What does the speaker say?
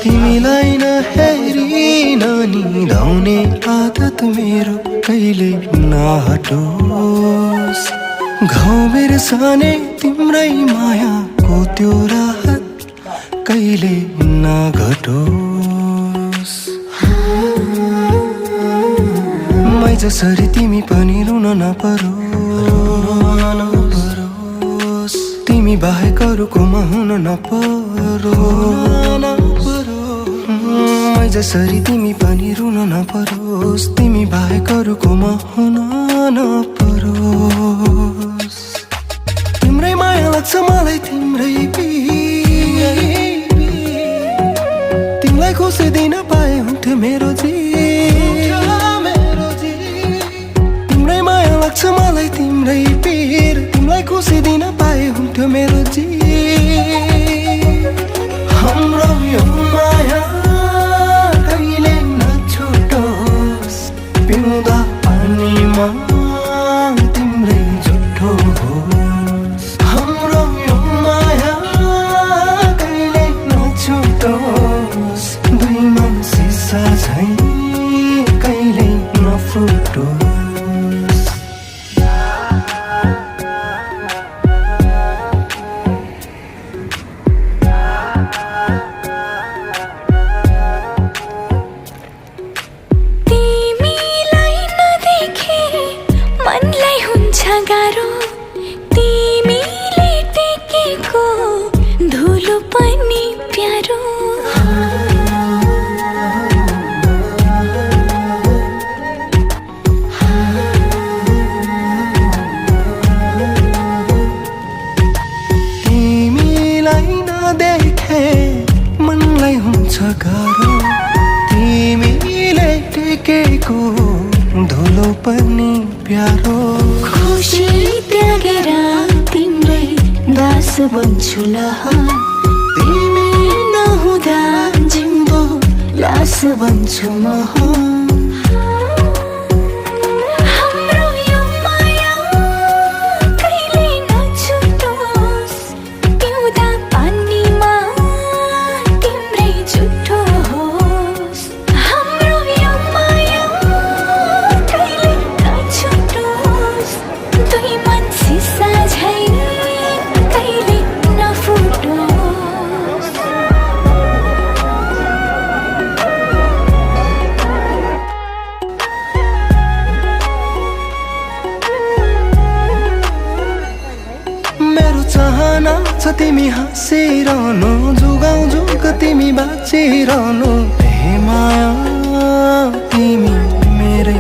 तिमीलाई नहेरी ननिदाउने आदत मेरो कहिले नहटोस्। घाउ बिर्सने तिम्रै मायाको त्यो राहत कहिले नघटोस्। मै जसरी तिमी पनि रुन नपरोस्। तिमी बाहेक अरूकोमा हुन नपरोस्। मै जसरी तिमी पनि रुन नपरोस्। तिमी बाहेक अरूकोमा हुन नपरोस्। तिम्रै माया लाग्छ मलाई तिम्रै तिमीलाई खुसी दिन पाए हुन्थ्यो मेरो जीवन। तिम्रै माया लाग्छ मलाई तिम्रै पीर तिमीलाई खुसी दिन पाए हुन्थ्यो मेरो जीवन। हाम्रो यो माया कहिले नछुटोस्। पिउँदा पानीमा तिम्रै जुठो होस्। हाम्रो यो माया कहिले नछुटोस्। दुई मन सिसा झैं कहिले नफुटोस्। मनलाई हुन्छ गाह्रो तिमीले टेकेको धुलो पनि प्यारो। तिमीलाई नदेखे मनलाई हुन्छ गाह्रो तिमीले टेकेको धुलो पनि प्यारो। खुसी त्यागेर तिम्रै दास बन्छु ल। तिमी नहुँदा जिउँदो लास बन्छु म। हाम्रो यो माया कहिले नछुटोस्। पिउँदा पानीमा तिम्रै जुठो होस्। हाम्रो यो माया कहिले नछुटोस्। दुई मन सिसा झैं कहिले नफुटोस्। मेरो चाहना छ तिमी हाँसिरहनु जुगाउ जुग तिमी बाँचिरहनु। हे माया तिमी मेरै